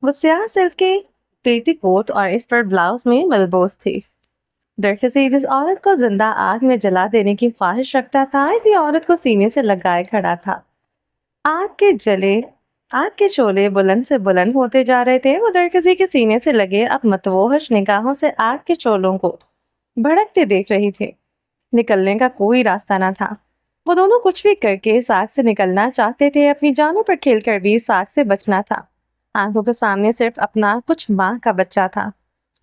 वो स्याह सिल्क के पेटी कोट और इस पर ब्लाउज में मलबोस थी। दरअसल जिस औरत को जिंदा आग में जला देने की ख्वाहिश रखता था, इसी औरत को सीने से लगाए खड़ा था। आग के जले आग के शोले बुलंद से बुलंद होते जा रहे थे। वो दरकिसी के सीने से लगे अब मतवोहश निगाहों से आग के शोलों को भड़कते देख रही थी। निकलने का कोई रास्ता ना था। वो दोनों कुछ भी करके इस आग से निकलना चाहते थे, अपनी जानों पर खेलकर भी इस आग से बचना था। आंखों के सामने सिर्फ अपना कुछ माँ का बच्चा था।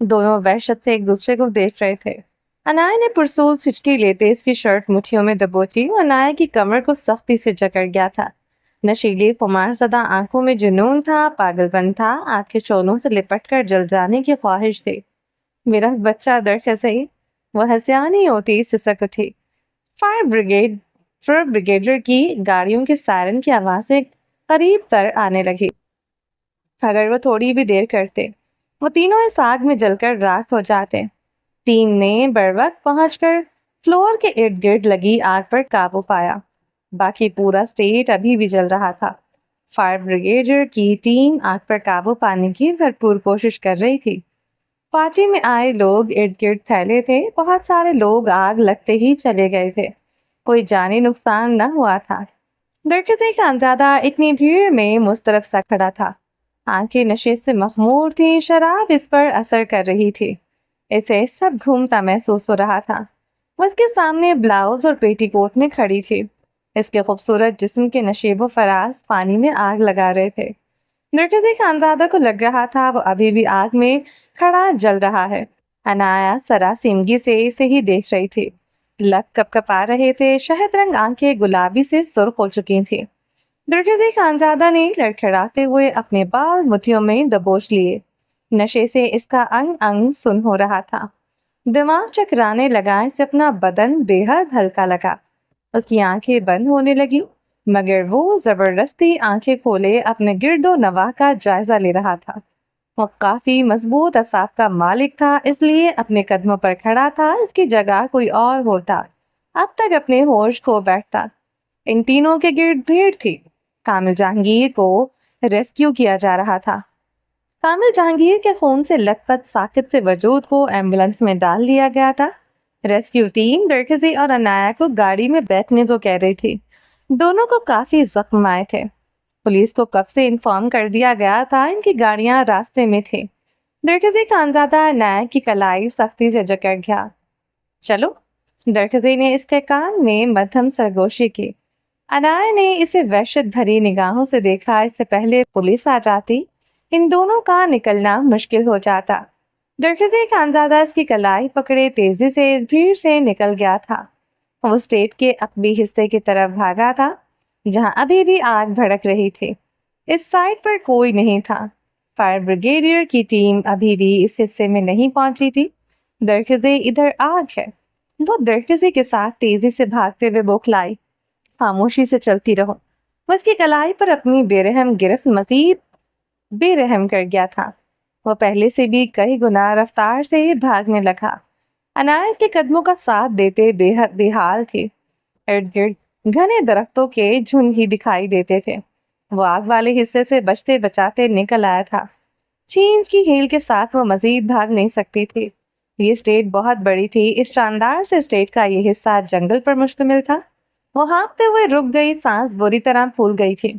दोनों वहशत से एक दूसरे को देख रहे थे। अनाया ने पुरसूस हिचकी लेते इसकी शर्ट मुट्ठियों में दबोची। अनाया की कमर को सख्ती से जकड़ गया था। नशीली खुमारज़दा आंखों में जुनून था, पागलपन था, आंख के शोलों से लिपट कर जल जाने की ख्वाहिश थी। मेरा बच्चा दरख्त सही, वह हंसियानी होती सिसक उठी। फायर ब्रिगेड फायर ब्रिगेडर की गाड़ियों के सायरन की आवाजें करीब तर आने लगी। अगर वो थोड़ी भी देर करते, वो तीनों इस आग में जलकर राख हो जाते। टीम ने बरवक्त पहुंचकर फ्लोर के इर्द गिर्द लगी आग पर काबू पाया। बाकी पूरा स्टेट अभी भी जल रहा था। फायर ब्रिगेडर की टीम आग पर काबू पाने की भरपूर कोशिश कर रही थी। पार्टी में आए लोग इर्द गिर्द फैले थे। बहुत सारे लोग आग लगते ही चले गए थे। कोई जानी नुकसान न हुआ था। दरकिसी खानजादा इतनी भीड़ में मुस्तरब सा खड़ा था। आंखें नशे से मखमूर थी, शराब इस पर असर कर रही थी। इसे सब घूमता महसूस हो रहा था। वो इसके सामने ब्लाउज और पेटीकोट में खड़ी थी। इसके खूबसूरत जिस्म के नशेबो फराज पानी में आग लगा रहे थे। नरगिसी खानजादा को लग रहा था वो अभी भी आग में खड़ा जल रहा है। अनाया सरासीमगी से इसे ही देख रही थी। लब कपकपा रहे थे, शहद रंग आंखें गुलाबी से सुर्ख हो चुकी थी। नरगिसी खानजादा ने लड़खड़ाते हुए अपने बाल मुट्ठियों में दबोच लिए। नशे से इसका अंग अंग सुन हो रहा था। दिमाग चकराने लगा, इसे अपना बदन बेहद हल्का लगा। उसकी आंखें बंद होने लगी, मगर वो जबरदस्ती आंखें खोले अपने गिरदो नवाह का जायजा ले रहा था। वो काफी मजबूत असाब का मालिक था, इसलिए अपने कदमों पर खड़ा था। इसकी जगह कोई और होता, अब तक अपने होश खो बैठता। इन तीनों के गिर्द भीड़ थी। कामिल जहांगीर को रेस्क्यू किया जा रहा था। कामिल जहांगीर के खून से लथपथ साकित से वजूद को एम्बुलेंस में डाल दिया गया था। रेस्क्यू टीम दरकिसी और अनाया को गाड़ी में बैठने को कह रही थी। दोनों को काफी जख्म आए थे। पुलिस को कब से इन्फॉर्म कर दिया गया था, इनकी गाड़ियां रास्ते में थी। दरकिसी खानजादा अनाया की कलाई सख्ती से जकड़ गया। चलो, दरकिसी ने इसके कान में मध्यम सरगोशी की। अनाया ने इसे वहशत भरी निगाहों से देखा। इससे पहले पुलिस आ जाती, इन दोनों का निकलना मुश्किल हो जाता। दरकिसी खानजादा इसकी कलाई पकड़े तेजी से इस भीड़ से निकल गया था। वो स्टेट के अकबी हिस्से की तरफ भागा था, जहां अभी भी आग भड़क रही थी। इस साइड पर कोई नहीं था। फायर ब्रिगेडियर की टीम अभी भी इस हिस्से में नहीं पहुंची थी। दरकिसी इधर आग है। वो दरकिसी के साथ तेजी से भागते हुए बौखलाई, खामोशी से चलती रहो। वो उसकी कलाई पर अपनी बेरहम गिरफ्त मजीद बेरहम कर गया था। वो पहले से भी कई गुना रफ्तार से भागने लगा। अनाया के कदमों का साथ देते बेहद बेहाल थी। इर्द गिर्द घने दरख्तों के झुंड ही दिखाई देते थे। वो आग वाले हिस्से से बचते बचाते निकल आया था। चींज की हील के साथ वो मजीद भाग नहीं सकती थी। ये स्टेट बहुत बड़ी थी। इस शानदार से स्टेट का ये हिस्सा जंगल पर मुश्तमिल था। वो हाँफते हुए रुक गई, सांस बुरी तरह फूल गई थी।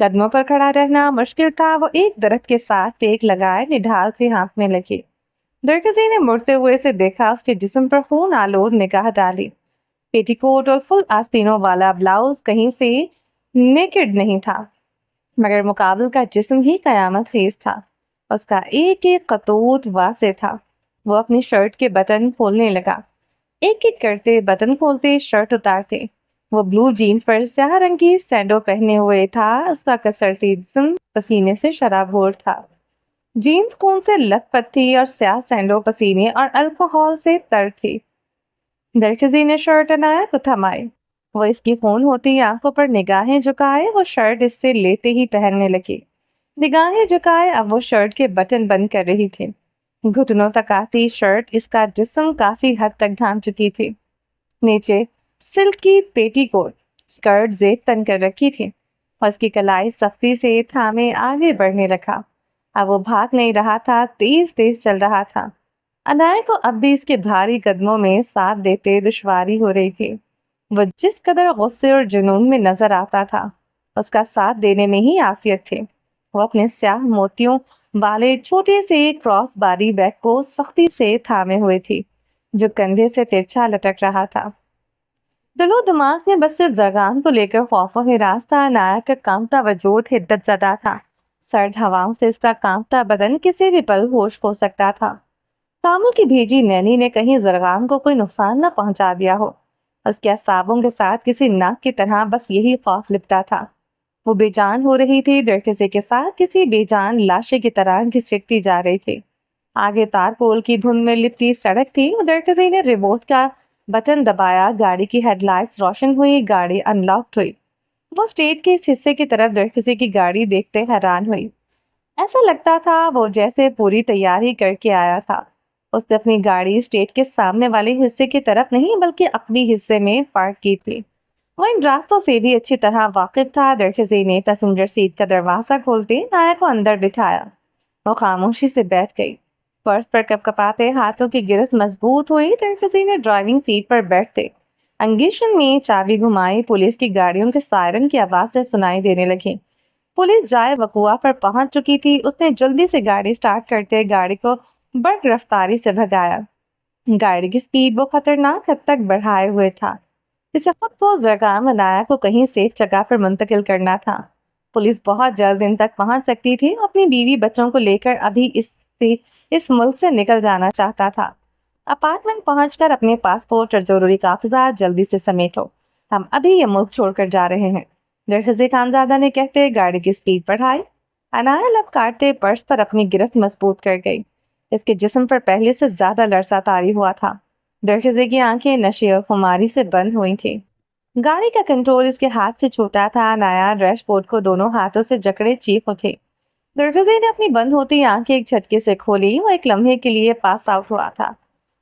कदमों पर खड़ा रहना मुश्किल था। वो एक दरख्त के साथ टेक लगाए निढाल से हाँफने लगी। दरकिसी ने मुड़ते हुए से देखा। उसके जिस्म पर खून आलूद निगाह डाली। पेटीकोट और फुल आस्तीनों वाला ब्लाउज कहीं से नेकेड नहीं था, मगर मुकाबल का जिस्म ही कयामत खेज था। उसका एक एक कतूत वासे था। वो अपनी शर्ट के बटन खोलने लगा, एक एक करते बटन खोलते शर्ट उतारते। वो ब्लू जीन्स पर स्याह रंग की सैंडो पहने हुए था। उसका कसरती जिस्म पसीने से शराबोर था। जीन्स खून से लथपथ थी और स्याह सैंडो पसीने और अल्कोहल से तर थी। दरकिसी ने शर्ट अनाया को थमाई। वो इसकी खून होती आंखों पर निगाहें झुकाए। वो शर्ट इससे लेते ही पहनने लगी। निगाहें झुकाए अब वो शर्ट के बटन बंद कर रही थी। घुटनों तक आती शर्ट इसका जिस्म काफी हद तक ढांक चुकी थी। नीचे सिल्क की पेटीकोट स्कर्ट जेब तन कर रखी थी और उसकी कलाई सख्ती से थामे आगे बढ़ने लगा। अब वो भाग नहीं रहा था, तेज तेज चल रहा था। अनाया को अब भी इसके भारी कदमों में साथ देते दुश्वारी हो रही थी। वो जिस कदर गुस्से और जुनून में नजर आता था, उसका साथ देने में ही आफियत थी। वो अपने स्याह मोतियों वाले छोटे से क्रॉस बारी बैग को सख्ती से थामे हुए थी, जो कंधे से तिरछा लटक रहा था। दिलो दिमाग में बस सिर्फ जरगान को लेकर खौफो हिरास था। अनाया का कांपता वजूद हिद्दत ज़दा था। सर्द हवाओं से इसका कांपता बदन किसी भी पल होश खो सकता था। कामल की भेजी नैनी ने कहीं जरगान को कोई नुकसान न पहुंचा दिया हो। उसके असाबों के साथ किसी नाग की तरह बस यही खौफ लिपटा था। वो बेजान हो रही थी, डर किसी के साथ किसी बेजान लाशे की तरह घिसटती जा रही थी। आगे तारकोल की धुंध में लिपटी सड़क थी, उधर किसी ने रिमोट का बटन दबाया, गाड़ी की हेडलाइट्स रोशन हुई, गाड़ी अनलॉक्ड हुई। वो स्टेट के इस हिस्से की तरफ डर किसी की गाड़ी देखते हैरान हुई। ऐसा लगता था वो जैसे पूरी तैयारी करके आया था। उसने अपनी गाड़ी स्टेट के सामने वाले हिस्से की तरफ नहीं बल्कि अकबी हिस्से में पार्क की थी। वो इन रास्तों से भी अच्छी तरह वाकिफ था। दरखजी ने पैसेंजर सीट का दरवाजा खोलते नाया को अंदर बिठाया। वो खामोशी से बैठ गई। फर्श पर कपकपाते हाथों की गिरफ्त मजबूत हुई। दरखजी ने ड्राइविंग सीट पर बैठते अंगेशन में चाबी घुमाई। पुलिस की गाड़ियों के सायरन की आवाज से सुनाई देने लगी। पुलिस जाए वकुआ पर पहुंच चुकी थी। उसने जल्दी से गाड़ी स्टार्ट करते गाड़ी को बड़ रफ्तारी से भगाया। गाड़ी की स्पीड वो खतरनाक हद तक बढ़ाए हुए था। इसे खुद को जरगाम अनाया को कहीं सेफ जगह पर मुंतकिल करना था। पुलिस बहुत जल्द इन तक पहुंच सकती थी। अपनी बीवी बच्चों को लेकर अभी इस मुल्क से निकल जाना चाहता था। अपार्टमेंट पहुंचकर अपने पासपोर्ट और जरूरी कागजात जल्दी से समेटो, हम अभी ये मुल्क छोड़कर जा रहे हैं, दरखजी खानजादा ने कहते गाड़ी की स्पीड बढ़ाई। अनाया लब काटते पर्स पर अपनी गिरफ्त मजबूत कर गई। इसके जिस्म पर पहले से ज्यादा लरसा तारी हुआ था। दरखजी की आंखें नशे और खुमारी से बंद हुई थी। गाड़ी का कंट्रोल इसके हाथ से छूटा था। अनाया डैशबोर्ड को दोनों हाथों से जकड़े चीख उठी। दरखजी ने अपनी बंद होती आंखें एक झटके से खोली। वो एक लम्हे के लिए पास आउट हुआ था।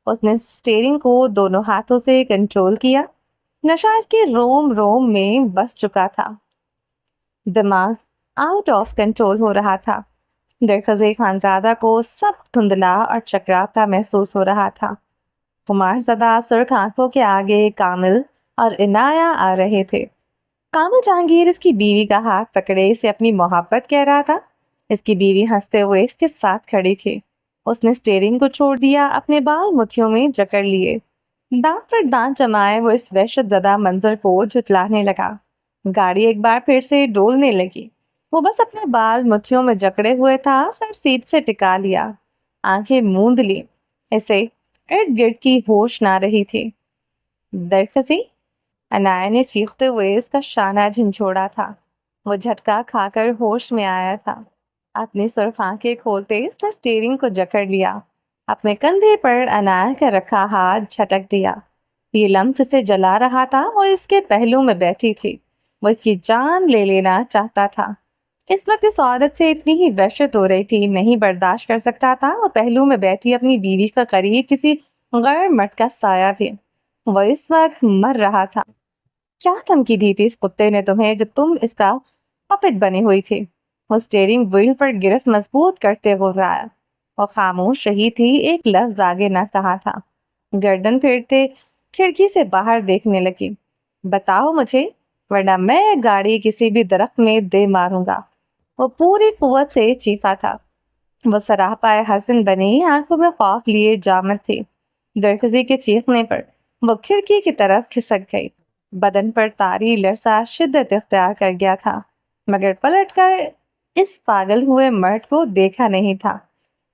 उसने स्टीयरिंग को दोनों हाथों से कंट्रोल किया। नशा इसके रोम रोम में बस चुका था। दिमाग आउट ऑफ कंट्रोल हो रहा था। दरखजी खानजादा को सब धुंधला और चकराता महसूस हो रहा था। खुमार ज़दा सुर्ख आंखों के आगे कामिल और इनाया आ रहे थे। कामिल जहांगीर इसकी बीवी का हाथ पकड़े इसे अपनी मोहब्बत कह रहा था। इसकी बीवी हंसते हुए इसके साथ खड़ी थी। उसने स्टीयरिंग को छोड़ दिया, अपने बाल मुट्ठियों में जकड़ लिए। दांत पर दांत जमाए वो इस वहशत ज़दा मंजर को झुतलाने लगा। गाड़ी एक बार फिर से डोलने लगी। वो बस अपने बाल मुट्ठियों में जकड़े हुए था, सर सीट से टिका लिया, आंखें मूंद ली। इसे इर्द गिर्द की होश ना रही थी। दरखसी, अनाया ने चीखते हुए इसका शाना झंझोड़ा था। वो झटका खाकर होश में आया था। अपनी सुर्ख आंखें खोलते उसने स्टीयरिंग को जकड़ लिया। अपने कंधे पर अनाया का रखा हाथ झटक दिया। ये लम्स इसे जला रहा था और इसके पहलू में बैठी थी। वो इसकी जान ले लेना चाहता था। इस वक्त इस औरत से इतनी ही वहशत हो रही थी, नहीं बर्दाश्त कर सकता था। वो पहलू में बैठी अपनी बीवी का करीब किसी गैर मर्द का साया भी। वो इस वक्त मर रहा था। क्या धमकी दी थी इस कुत्ते ने तुम्हें, जब तुम इसका पपेट बनी हुई थी? वो स्टीयरिंग व्हील पर गिरफ्त मजबूत करते हुए रहा। वो खामोश रही थी, एक लफ्ज आगे न कहा था। गर्दन फेरते खिड़की से बाहर देखने लगी। बताओ मुझे, वरना मैं गाड़ी किसी भी दरख्त में दे मारूंगा। वो पूरी कुव्वत से चीखा था। वो सरापाए हसन बनी आंखों में खौफ लिए जामद थी। दरखजी के चीखने पर वो खिड़की की तरफ खिसक गई। बदन पर तारी लरसा शिद्दत इख्तियार कर गया था, मगर पलटकर इस पागल हुए मर्द को देखा नहीं था।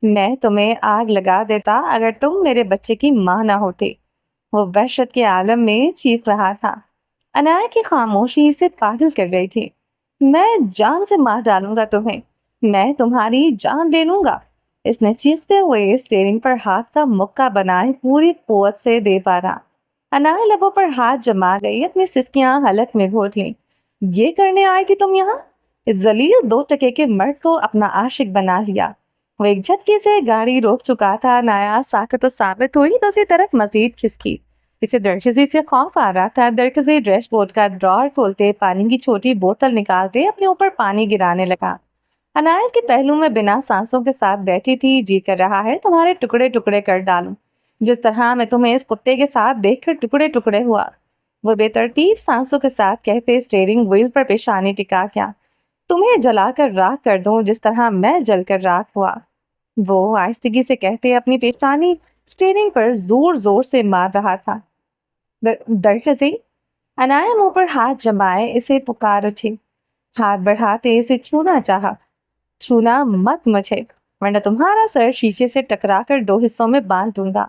मैं तुम्हें आग लगा देता अगर तुम मेरे बच्चे की मां ना होती, वो वहशत के आलम में चीख रहा था। अनाया की खामोशी इसे पागल कर रही थी। मैं जान से मार डालूंगा तुम्हें, मैं तुम्हारी जान ले लूंगा, इसने चीखते हुए स्टीयरिंग पर हाथ का मुक्का बनाए पूरी कुव्वत से दे पारा। अनाया लबों पर हाथ जमा गई, अपनी सिसकियां हलक में घोट लीं। ये करने आई थी तुम यहाँ? इस जलील 2 टके के मर्द को अपना आशिक बना लिया। वो एक झटके से गाड़ी रोक चुका था। अनाया साकत तो साबित हुई तो उसी तरफ मजीद खिसकी। इसे दरखजी से खौफ आ रहा था। दरखजी डैशबोर्ड का ड्रॉर खोलते पानी की छोटी बोतल निकालते अपने ऊपर पानी गिराने लगा। अनायास के पहलू में बिना सांसों के साथ बैठी थी। जी कर रहा है तुम्हारे टुकड़े टुकड़े कर डालूं, जिस तरह मैं तुम्हें इस कुत्ते के साथ देखकर टुकड़े टुकड़े हुआ। वो बेतरतीब सांसों के साथ कहते स्टीयरिंग व्हील पर पेशानी टिका क्या, तुम्हें जलाकर राख कर दूं जिस तरह मैं जलकर राख हुआ। वो आहिस्तगी से कहते अपनी पेशानी स्टीयरिंग पर जोर जोर से मार रहा था। दरखसी अनाया मुंह पर हाथ जमाए इसे पुकार उठी। हाथ बढ़ाते इसे छूना चाहा। छूना मत मुझे, वरना तुम्हारा सर शीशे से टकराकर दो हिस्सों में बांध दूंगा।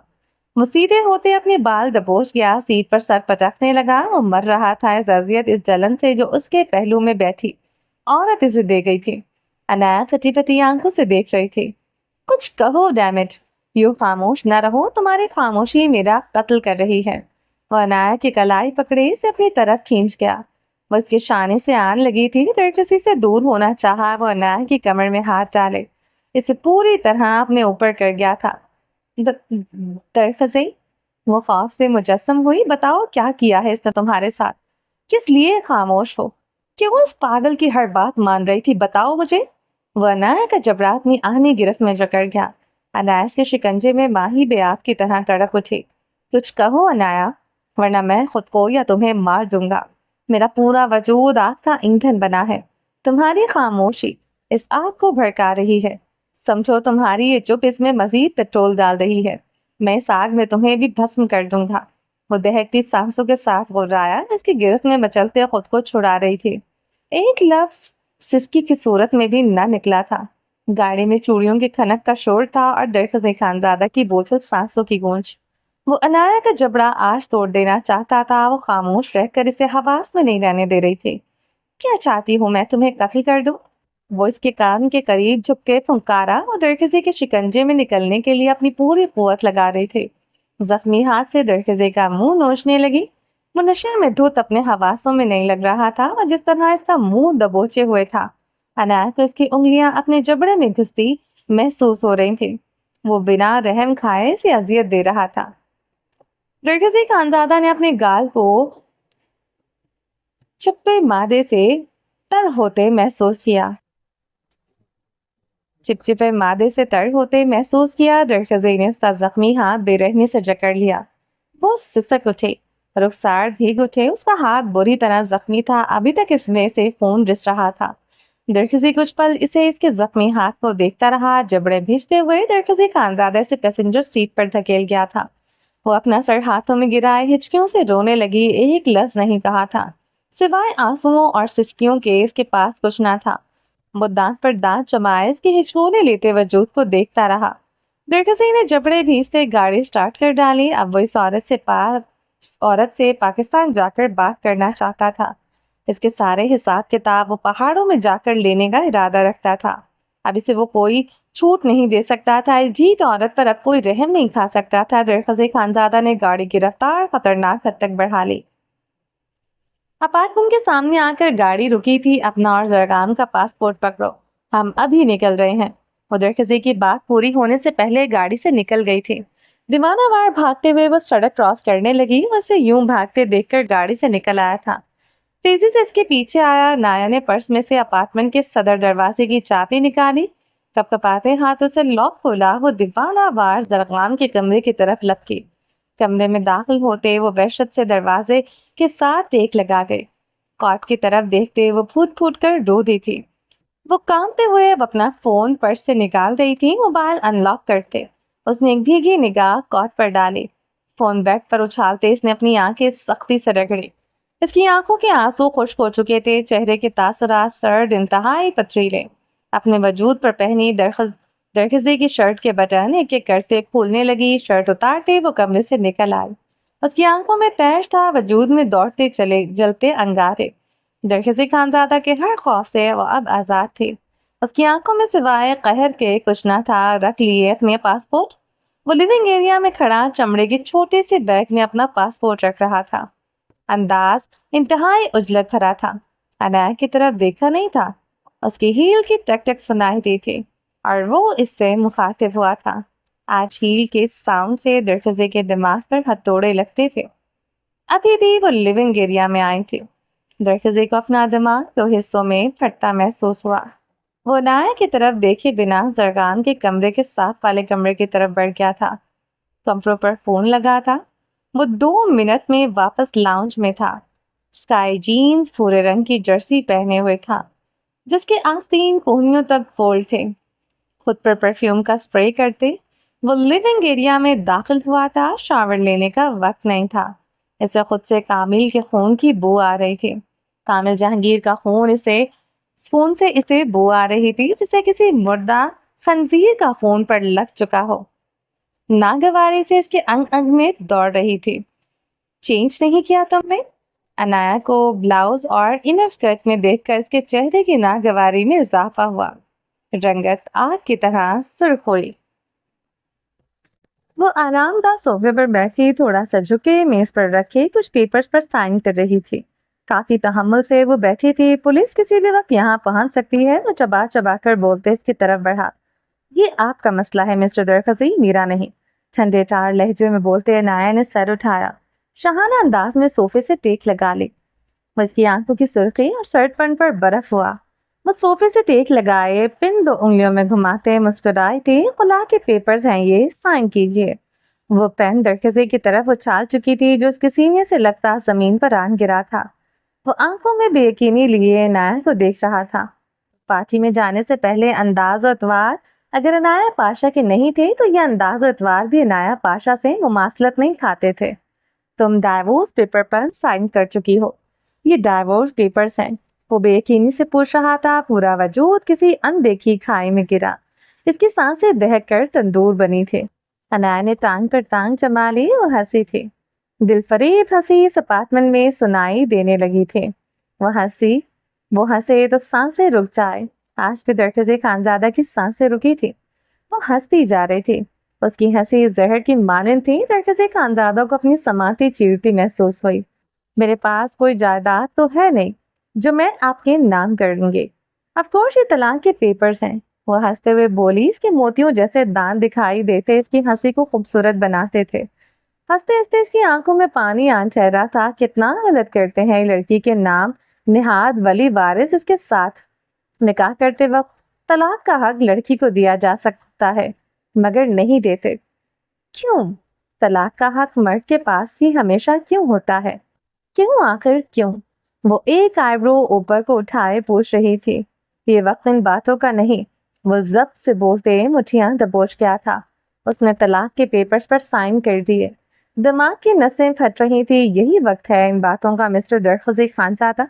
वो सीधे होते अपने बाल दबोच गया, सीट पर सर पटकने लगा। वो मर रहा था इस अजियत, इस जलन से जो उसके पहलू में बैठी औरत इसे दे गई थी। अनाया फटी फटी आंखों से देख रही थी। कुछ कहो डैमिट, यूं खामोश न रहो, तुम्हारी खामोशी मेरा कत्ल कर रही है। वो अनाया की कलाई पकड़े से अपनी तरफ खींच गया। वो उसके शाने से आन लगी थी, दरकसी से दूर होना चाहा। वो अनाया की कमर में हाथ डाले इसे पूरी तरह अपने ऊपर कर गया था। दरकसी वो खौफ से मुजस्सम हुई। बताओ क्या किया है इसने तुम्हारे साथ, किस लिए खामोश हो, क्यों उस पागल की हर बात मान रही थी, बताओ मुझे। वह अनाया का जबड़ा अपनी आहनी गिरफ्त में जकड़ गया। अनायास के शिकंजे में माही बेआब की तरह तड़प उठी। कुछ कहो अनाया, वरना मैं खुद को या तुम्हें मार दूंगा। मेरा पूरा वजूद आग का ईंधन बना है। तुम्हारी खामोशी इस आग को भड़का रही है। समझो तुम्हारी ये चुप इसमें मजीद पेट्रोल डाल रही है। मैं इस आग में तुम्हें भी भस्म कर दूंगा। वो दहकती सांसों के साथ गुर्राया, इसकी गिरफ्त में मचलते खुद को छुड़ा रही थी। एक लफ्ज सिसकी की सूरत में भी न निकला था। गाड़ी में चूड़ियों की खनक का शोर था और दरखज़े खानजादा की बोझल सांसों की गूंज। वो अनाया का जबड़ा आज तोड़ देना चाहता था। वो खामोश रहकर इसे हवास में नहीं रहने दे रही थी। क्या चाहती हूँ मैं तुम्हें कत्ल कर दूं? वो इसके कान के करीब झुक के फुंकारा और दरखज़े के शिकंजे में निकलने के लिए अपनी पूरी कुव्वत लगा रही थी। जख्मी हाथ से दरखज़े का मुंह नोचने लगी। वो नशे में धुत अपने हवासों में नहीं लग रहा था और जिस तरह इसका मुंह दबोचे हुए था, अनाया को इसकी उंगलियां अपने जबड़े में घुसती महसूस हो रही थी। वो बिना रहम खाए इसे अजियत दे रहा था। दरखज़े खानजादा ने अपने गाल को चिपचिपे मादे से तर होते महसूस किया। चिपचिपे मादे से तर होते महसूस किया। दरखज़े ने उसका जख्मी हाथ बेरहमी से जकड़ लिया। वो सिसक उठे, रुखसार भीग उठे। उसका हाथ बुरी तरह जख्मी था, अभी तक इसमें से खून रिस रहा था। दरखज़ी कुछ पल इसे इसके जख्मी हाथ को देखता रहा। जबड़े भींचते हुए दरखज़ी खानजादा से पैसेंजर सीट पर धकेल गया था। वो अपना सर हाथों में गिराए हिचकियों से रोने लगी। एक लफ्ज नहीं कहा था, सिवाय आंसुओं और सिसकियों के इसके पास कुछ ना था। वो दांत पर दांत जमाए इसके हिचकोले लेते वजूद को देखता रहा। दरखसी ने जबड़े भींचते गाड़ी स्टार्ट कर डाली। अब वो इस औरत से पाकिस्तान जाकर बात करना चाहता था। इसके सारे हिसाब किताब वो पहाड़ों में जाकर लेने का इरादा रखता था। अब इसे वो कोई छूट नहीं दे सकता था। इस ढीठ औरत पर अब कोई रहम नहीं खा सकता था। दरखज़े खानजादा ने गाड़ी की रफ्तार खतरनाक हद तक बढ़ा ली। अपार्टमेंट के सामने आकर गाड़ी रुकी थी। अपना और जरगान का पासपोर्ट पकड़ो, हम अभी निकल रहे हैं। उधर किसी की बात पूरी होने से पहले गाड़ी से निकल गई थी। दीवानावार भागते हुए वो सड़क क्रॉस करने लगी और उसे यूं भागते देखकर गाड़ी से निकल आया था। तेजी से इसके पीछे आया। नाया ने पर्स में से अपार्टमेंट के सदर दरवाजे की चाबी निकाली। कपकपाते हाथों से लॉक खोला। वो दीवानावार जरगान के कमरे की तरफ लपकी। कमरे में दाखिल होते वो वहशत से दरवाजे के साथ टेक लगा गए। कॉट की तरफ देखते वो फूट फूट कर रो दी थी। वो कांपते हुए अब अपना फोन पर्स से निकाल रही थी। मोबाइल अनलॉक करते उसने एक भीगी निगाह कॉट पर डाली। फोन बेड पर उछालते इसने अपनी आंखें सख्ती से रगड़ी। इसकी आंखों के आंसू खुश्क हो चुके थे। चेहरे के तासुरात सर्द इंतहाई पथरीले। अपने वजूद पर पहनी दरखज़े की शर्ट के बटन एक एक करते खोलने लगी। शर्ट उतारते वो कमरे से निकल आई। उसकी आंखों में तैश था, वजूद में दौड़ते चले जलते अंगारे। दरखज़े खानजादा के हर खौफ से वो अब आज़ाद थी। उसकी आंखों में सिवाय कहर के कुछ ना था। रख लिए अपने पासपोर्ट। वो लिविंग एरिया में खड़ा चमड़े के छोटे से बैग में अपना पासपोर्ट रख रहा था। अंदाज इंतहाई उजलत भरा था। अनाया की तरफ देखा नहीं था। उसकी हील की टक टक सुनाई दी थी और वो इससे मुखातिब हुआ था। आज हील के साउंड से दरखज़े के दिमाग पर हथौड़े लगते थे। अभी भी वो लिविंग एरिया में आई थी। दरखज़े को अपना दिमाग दो हिस्सों में फटता महसूस हुआ। وہ نایا کی طرف دیکھے بنا زرگان کے کمرے کے ساتھ والے کمرے کی طرف بڑھ گیا تھا۔ کمروں پر فون لگا تھا۔ وہ 2 منٹ میں واپس لاؤنج میں تھا۔ اسکائی جینز بھورے رنگ کی جرسی پہنے ہوئے تھا جس کے آستین کوہنیوں تک فولڈ تھے۔ خود پر پرفیوم کا سپرے کرتے وہ لیونگ ایریا میں داخل ہوا تھا۔ شاور لینے کا وقت نہیں تھا۔ اسے خود سے کامل کے خون کی بو آ رہی تھی۔ کامل جہانگیر کا خون سے اسے بو آ رہی تھی جسے کسی مردہ خنزیر کا خون پر لگ چکا ہو۔ ناگواری سے اس کے انگ انگ میں دوڑ رہی تھی۔ چینج نہیں کیا تم نے؟ انایا کو بلاؤز اور انر اسکرٹ میں دیکھ کر اس کے چہرے کی ناگواری میں اضافہ ہوا۔ رنگت آگ کی طرح سرخ ہوئی۔ وہ آرام دہ صوفے پر بیٹھی تھوڑا سا جھکے میز پر رکھے کچھ پیپرز پر سائن کر رہی تھی۔ کافی تحمل سے وہ بیٹھی تھی۔ پولیس کسی بھی وقت یہاں پہنچ سکتی ہے۔ وہ چبا چبا کر بولتے اس کی طرف بڑھا۔ یہ آپ کا مسئلہ ہے مسٹر درخزی، میرا نہیں۔ ٹھنڈے ٹار لہجے میں بولتے انایا نے سر اٹھایا۔ شاہانہ انداز میں صوفے سے ٹیک لگا لی۔ اس کی آنکھوں کی سرخی اور سرٹ پن پر برف ہوا۔ وہ صوفے سے ٹیک لگائے پن 2 انگلیوں میں گھماتے مسکرائے تھے۔ خلا کے پیپرز ہیں یہ، سائن کیجئے۔ وہ پین درخزی کی طرف اچھال چکی تھی جو اس کے سینے سے لگتا زمین پر آن گرا تھا۔ وہ آنکھوں میں بے یقینی لیے انایا کو دیکھ رہا تھا۔ پارٹی میں جانے سے پہلے انداز و اتوار اگر انایا پاشا کے نہیں تھے تو یہ انداز و اتوار بھی انایا پاشا سے مماثلت نہیں کھاتے تھے۔ تم ڈائیورس پیپر پر سائن کر چکی ہو۔ یہ ڈائیورس پیپرز ہیں۔ وہ بے یقینی سے پوچھ رہا تھا۔ پورا وجود کسی اندیکھی کھائی میں گرا۔ اس کی سانسیں دہک کر تندور بنی تھی۔ انایا نے ٹانگ پر ٹانگ جما لی۔ وہ ہنسی تھی۔ دل فریب ہنسی اس اپارٹمنٹ میں سنائی دینے لگی تھی۔ وہ ہنسے تو سانسیں رک جائے۔ آج بھی درخزی خانزادہ کی سانسیں رکی تھی۔ وہ ہنستی جا رہی تھی۔ اس کی ہنسی زہر کی مانند تھی۔ درخزی خانزادہ کو اپنی سماعتیں چیرتی محسوس ہوئی۔ میرے پاس کوئی جائیداد تو ہے نہیں جو میں آپ کے نام کر دوں گی۔ آف کورس یہ طلاق کے پیپرز ہیں۔ وہ ہنستے ہوئے بولی۔ اس کے موتیوں جیسے دانت دکھائی دیتے اس کی ہنسی کو خوبصورت بناتے تھے۔ ہنستے ہنستے اس کی آنکھوں میں پانی آن ٹھہرا تھا۔ کتنا غلط کرتے ہیں لڑکی کے نام نہاد ولی وارث۔ اس کے ساتھ نکاح کرتے وقت طلاق کا حق لڑکی کو دیا جا سکتا ہے مگر نہیں دیتے۔ کیوں؟ طلاق کا حق مرد کے پاس ہی ہمیشہ کیوں ہوتا ہے؟ کیوں آخر کیوں؟ وہ ایک آئیبرو اوپر کو اٹھائے پوچھ رہی تھی۔ یہ وقت ان باتوں کا نہیں۔ وہ ضبط سے بولتے مٹھیاں دبوچ گیا تھا۔ اس نے طلاق کے پیپرز پر سائن کر دیے۔ دماغ کی نسیں پھٹ رہی تھی۔ یہی وقت ہے ان باتوں کا مسٹر درخزی خانزادہ۔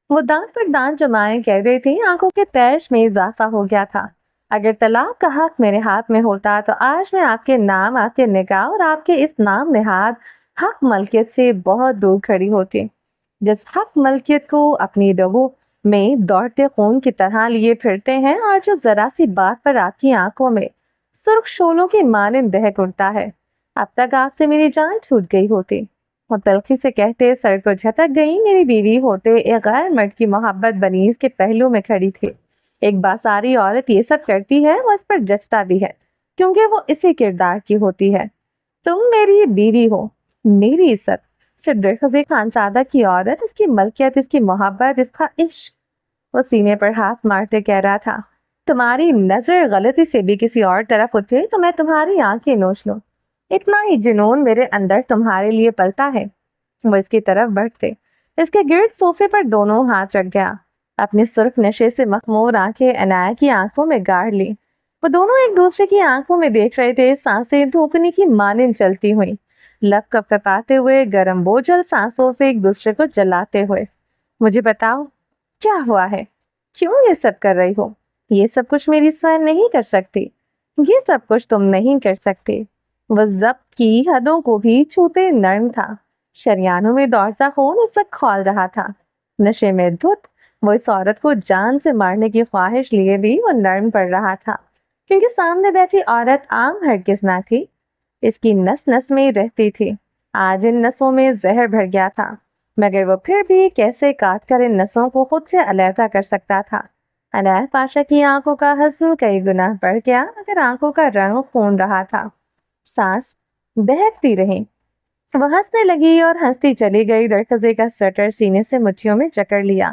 وہ دانت پر دانت جمائے کہہ رہی تھی۔ آنکھوں کے تیش میں اضافہ ہو گیا تھا۔ اگر طلاق کا حق میرے ہاتھ میں ہوتا تو آج میں آپ کے نام، آپ کے نکاح اور آپ کے اس نام نہاد حق ملکیت سے بہت دور کھڑی ہوتی۔ جس حق ملکیت کو اپنی رگوں میں دوڑتے خون کی طرح لیے پھرتے ہیں اور جو ذرا سی بات پر آپ کی آنکھوں میں سرخ شولوں کی مانند دہک اٹھتا ہے۔ اب تک آپ سے میری جان چھوٹ گئی ہوتی۔ وہ تلخی سے کہتے سر کو جھٹک گئی۔ میری بیوی ہوتے ایک غیر مرد کی محبت بنی اس کے پہلو میں کھڑی تھی۔ ایک باساری عورت یہ سب کرتی ہے، وہ اس پر جچتا بھی ہے کیونکہ وہ اسی کردار کی ہوتی ہے۔ تم میری بیوی ہو، میری عزت، صرف درخزی خانزادہ کی عورت، اس کی ملکیت، اس کی محبت، اس کا عشق۔ وہ سینے پر ہاتھ مارتے کہہ رہا تھا تمہاری نظر غلطی سے بھی کسی اور طرف اٹھے تو میں تمہاری آنکھیں نوچ لوں۔ اتنا ہی جنون میرے اندر تمہارے لیے پلتا ہے۔ وہ اس کی طرف بڑھتے اس کے گرد صوفے پر دونوں ہاتھ رکھ گیا۔ اپنی سرخ نشے سے مخمور آنکھیں انایا کی آنکھوں میں گاڑ لی۔ وہ دونوں ایک دوسرے کی آنکھوں میں دیکھ رہے تھے۔ سانسیں دھوکنے کی مانند چلتی ہوئیں، لب کپ کپاتے ہوئے، گرم بوجھل سانسوں سے ایک دوسرے کو جلاتے ہوئے۔ مجھے بتاؤ کیا ہوا ہے؟ کیوں یہ سب کر رہی ہو؟ یہ سب کچھ میری سوئے نہیں کر سکتی۔ یہ سب کچھ تم نہیں کر سکتے۔ وہ ضبط کی حدوں کو بھی چھوتے نرم تھا۔ شریانوں میں دوڑتا خون اس وقت کھول رہا تھا۔ نشے میں دھت وہ اس عورت کو جان سے مارنے کی خواہش لیے بھی وہ نرم پڑ رہا تھا کیونکہ سامنے بیٹھی عورت عام ہرگز نہ تھی۔ اس کی نس نس میں رہتی تھی۔ آج ان نسوں میں زہر بھر گیا تھا مگر وہ پھر بھی کیسے کاٹ کر ان نسوں کو خود سے علیحدہ کر سکتا تھا۔ عنایت پاشا کی آنکھوں کا حزن کئی گنا بڑھ گیا مگر آنکھوں کا رنگ خون رہا تھا۔ سانس دہکتی رہی۔ وہ ہنسنے لگی اور ہنستی چلی گئی۔ درخزی کا سویٹر سینے سے مٹھیوں میں جکڑ لیا۔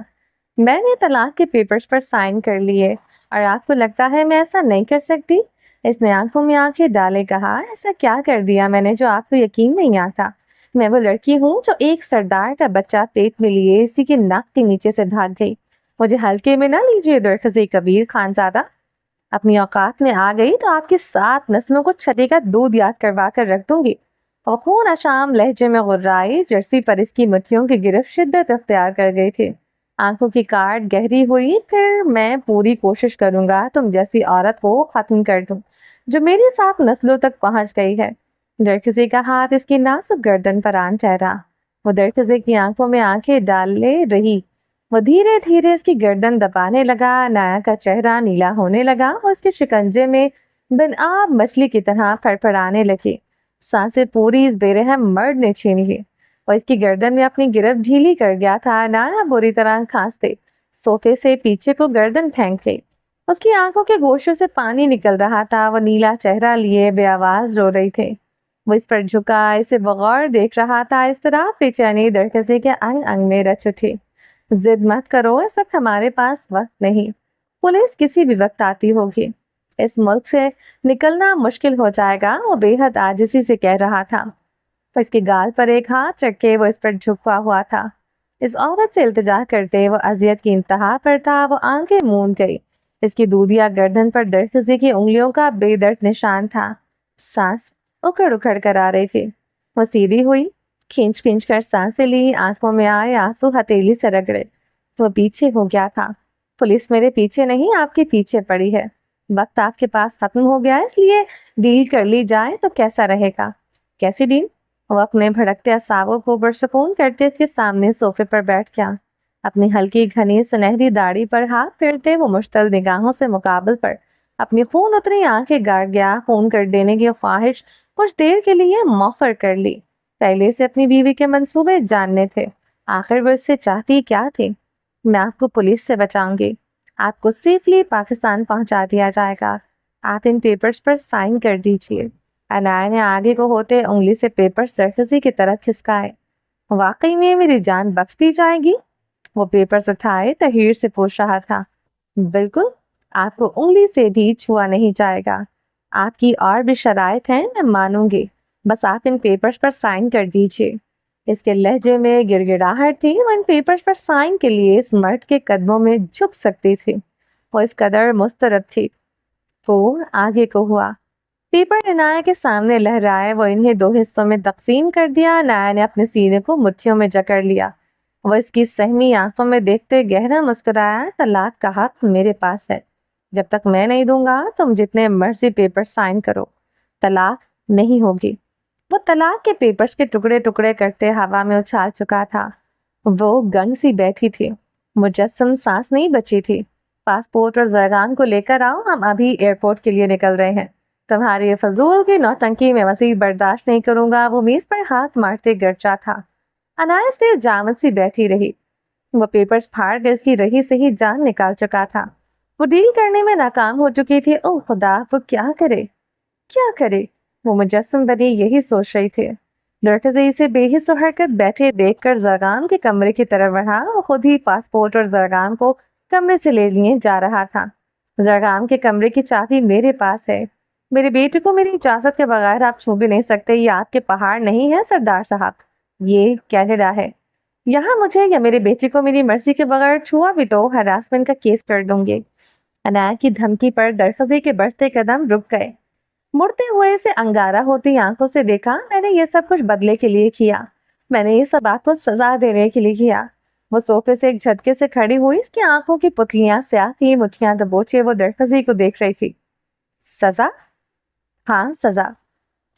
میں نے طلاق کے پیپرز پر سائن کر لیے۔ اور آپ کو لگتا ہے میں ایسا نہیں کر سکتی؟ اس نے آنکھوں میں آنکھیں ڈالے کہا، ایسا کیا کر دیا میں نے جو آپ کو یقین نہیں آتا؟ میں وہ لڑکی ہوں جو ایک سردار کا بچہ پیٹ میں لیے اسی کے ناک کے نیچے سے بھاگ گئی۔ مجھے ہلکے میں نہ لیجیے درخزی کبیر خانزادہ، اپنی اوقات میں آ گئی تو آپ کی 7 نسلوں کو چھٹے کا دودھ یاد کروا کر رکھ دوں گی۔ اور خون اشام لہجے میں غرائی جرسی پر اس کی مٹھیوں کی گرفت شدت اختیار کر گئی تھی۔ آنکھوں کی کاٹ گہری ہوئی، پھر میں پوری کوشش کروں گا تم جیسی عورت کو ختم کر دوں جو میری 7 نسلوں تک پہنچ گئی ہے۔ درخزی کا ہاتھ اس کی نازک گردن پر آن ٹھہرا۔ وہ درخزی کی آنکھوں میں آنکھیں ڈالے رہی۔ وہ دھیرے دھیرے اس کی گردن دبانے لگا، نایا کا چہرہ نیلا ہونے لگا اور اس کے شکنجے میں بن آب مچھلی کی طرح پھڑپھڑانے لگی۔ سانسیں پوری اس بے رحم مرد نے چھین لی اور اس کی گردن میں اپنی گرفت ڈھیلی کر گیا تھا۔ نایا بری طرح کھانستے صوفے سے پیچھے کو گردن پھینک گئی۔ اس کی آنکھوں کے گوشوں سے پانی نکل رہا تھا۔ وہ نیلا چہرہ لیے بے آواز رو رہی تھی۔ وہ اس پر جھکا اسے بغور دیکھ رہا تھا۔ اس طرح بے چینی درخزی کے انگ انگ میں رچ اٹھی۔ ضد مت کرو، اس وقت ہمارے پاس وقت نہیں، پولیس کسی بھی وقت آتی ہوگی، اس ملک سے نکلنا مشکل ہو جائے گا، وہ بے حد عاجزی سے کہہ رہا تھا۔ اس کے گال پر ایک ہاتھ رکھ کے وہ اس پر جھکا ہوا تھا۔ اس عورت سے التجا کرتے وہ اذیت کی انتہا پر تھا۔ وہ آنکھیں موند گئی۔ اس کی دودھیا گردن پر درخزی کی انگلیوں کا بے درد نشان تھا۔ سانس اکھڑ اکھڑ کر آ رہی تھی۔ وہ سیدھی ہوئی، کھینچ کھینچ کر سانسیں لی، آنکھوں میں آئے آنسو ہتھیلی سے رگڑے۔ وہ پیچھے ہو گیا تھا۔ پولیس میرے پیچھے نہیں، آپ کے پیچھے پڑی ہے۔ وقت آپ کے پاس ختم ہو گیا، اس لیے ڈیل کر لی جائے تو کیسا رہے گا؟ کیسی ڈیل؟ وہ اپنے بھڑکتے اعصابوں کو پرسکون کرتے اس کے سامنے صوفے پر بیٹھ گیا۔ اپنی ہلکی گھنی سنہری داڑھی پر ہاتھ پھیرتے وہ مشتعل نگاہوں سے مقابل پر اپنی خون اتری آنکھیں گاڑ گیا۔ خون کر دینے کی خواہش کچھ دیر کے لیے موخر کر لی۔ پہلے سے اپنی بیوی کے منصوبے جاننے تھے، آخر وہ اس سے چاہتی کیا تھی؟ میں آپ کو پولیس سے بچاؤں گی، آپ کو سیفلی پاکستان پہنچا دیا جائے گا، آپ ان پیپرز پر سائن کر دیجئے۔ انایا نے آگے کو ہوتے انگلی سے پیپر درخزی کی طرف کھسکائے۔ واقعی میں میری جان بخش دی جائے گی؟ وہ پیپرز اٹھائے تحیر سے پوچھ رہا تھا۔ بالکل، آپ کو انگلی سے بھی چھوا نہیں جائے گا۔ آپ کی اور بھی شرائط ہیں، میں مانوں گی، بس آپ ان پیپرز پر سائن کر دیجئے۔ اس کے لہجے میں گڑ گڑاہٹ تھی۔ وہ ان پیپرز پر سائن کے لیے اس مرد کے قدموں میں جھک سکتی تھی، وہ اس قدر مسترب تھی۔ وہ آگے کو ہوا، پیپر عنایہ کے سامنے لہرائے۔ وہ انہیں 2 حصوں میں تقسیم کر دیا۔ عنایہ نے اپنے سینے کو مٹھیوں میں جکڑ لیا۔ وہ اس کی سہمی آنکھوں میں دیکھتے گہرا مسکرایا۔ طلاق کا حق میرے پاس ہے، جب تک میں نہیں دوں گا تم جتنے مرضی پیپر سائن کرو، طلاق نہیں ہوگی۔ وہ طلاق کے پیپرز کے ٹکڑے ٹکڑے کرتے ہوا میں اچھال چکا تھا۔ وہ گنگ سی بیٹھی تھی، مجسم سانس نہیں بچی تھی۔ پاسپورٹ اور زرگان کو لے کر آؤ، ہم ابھی ایئرپورٹ کے لیے نکل رہے ہیں۔ تمہاری فضول کی نوٹنکی میں مزید برداشت نہیں کروں گا۔ وہ میز پر ہاتھ مارتے گرچا تھا۔ انایا سے جامد سی بیٹھی رہی۔ وہ پیپرز پھاڑ کر اس کی رہی سے ہی جان نکال چکا تھا۔ وہ ڈیل کرنے میں ناکام ہو چکی تھی۔ اوہ خدا، وہ کیا کرے کیا کرے؟ وہ مجسم بنی یہی سوچ رہی تھی۔ درخزی سے بے حس و حرکت بیٹھے دیکھ کر زرگان کے کمرے کی طرف بڑھا۔ وہ خود ہی پاسپورٹ اور زرگان کو کمرے سے لے لیے جا رہا تھا۔ زرگان کے کمرے کی چابی میرے پاس ہے، میرے بیٹے کو میری اجازت کے بغیر آپ چھو بھی نہیں سکتے۔ یہ آپ کے پہاڑ نہیں ہے سردار صاحب، یہ کینیڈا ہے۔ یہاں مجھے یا میرے بیٹے کو میری مرضی کے بغیر چھوا بھی تو ہراسمنٹ کا کیس کر دوں گے۔ انایا کی دھمکی پر درخزی کے بڑھتے قدم رک گئے۔ مڑتے ہوئے اسے انگارہ ہوتی آنکھوں سے دیکھا۔ میں نے یہ سب کچھ بدلے کے لیے کیا، میں نے یہ سب آپ کو سزا دینے کے لیے کیا۔ وہ صوفے سے ایک جھٹکے سے کھڑی ہوئی، اس کی آنکھوں کی پتلیاں سیاہ تھی، مٹھیاں دبوچے وہ درخزی کو دیکھ رہی تھی۔ سزا؟ ہاں سزا،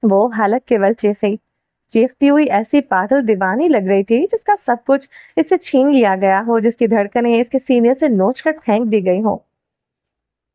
وہ حلق کے بل چیخی۔ چیختی ہوئی ایسی پاگل دیوانی لگ رہی تھی جس کا سب کچھ اس سے چھین لیا گیا ہو، جس کی دھڑکنیں اس کے سینے سے نوچ کر پھینک دی گئی ہوں۔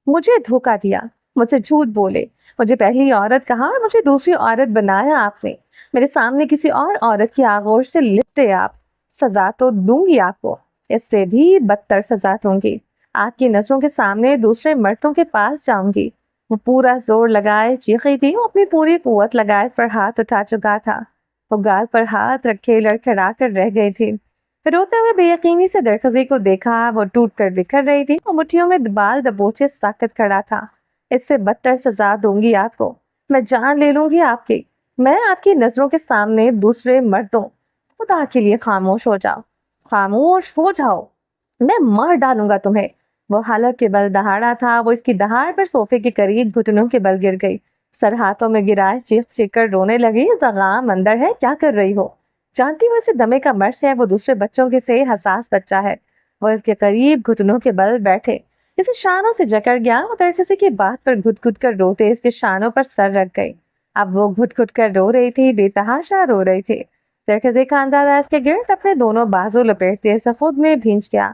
مجھے دھوکہ دیا، مجھ سے جھوٹ بولے، مجھے پہلی عورت کہا اور مجھے دوسری عورت بنایا آپ نے۔ میرے سامنے کسی اور عورت کی آغوش سے لپٹے آپ۔ سزا تو دوں گی آپ کو، اس سے بھی بدتر سزا دوں گی۔ آپ کی نظروں کے سامنے دوسرے مردوں کے پاس جاؤں گی۔ وہ پورا زور لگائے چیخی تھی۔ وہ اپنی پوری قوت لگائے اس پر ہاتھ اٹھا چکا تھا۔ وہ گال پر ہاتھ رکھے لڑکھڑا کر رہ گئی تھی۔ रोते हुए बेयकीनी से दरखजी को देखा। वो टूट कर बिखर रही थी और मुट्ठियों में बाल दबोचे साकत खड़ा था। इससे बदतर सजा दूंगी आपको, मैं जान ले लूंगी आपकी, मैं आपकी नजरों के सामने दूसरे मर्दों। खुदा के लिए खामोश हो जाओ, खामोश हो जाओ, मैं मार डालूंगा तुम्हें। वो हालत के बल दहाड़ा था। वो इसकी दहाड़ पर सोफे के करीब घुटनों के बल गिर गई। सर हाथों में गिराए चीख चीख कर रोने लगी। जगाम अंदर है, क्या कर रही हो? जानती हो इसे दमे का मर्ज है, वो दूसरे बच्चों के से हसास बच्चा है। वो इसके करीब घुटनों के बल बैठे इसे शानों से जकड़ गया। वो दरखसी की बात पर घुट घुट कर रोते इसके शानों पर सर रख गई। अब वो घुट घुट कर रो रही थी, बेतहाशा रो रही थी। दरखसी का अंदाजा इसके गिर्द अपने दोनों बाजू लपेटते इसे खुद में भींच गया।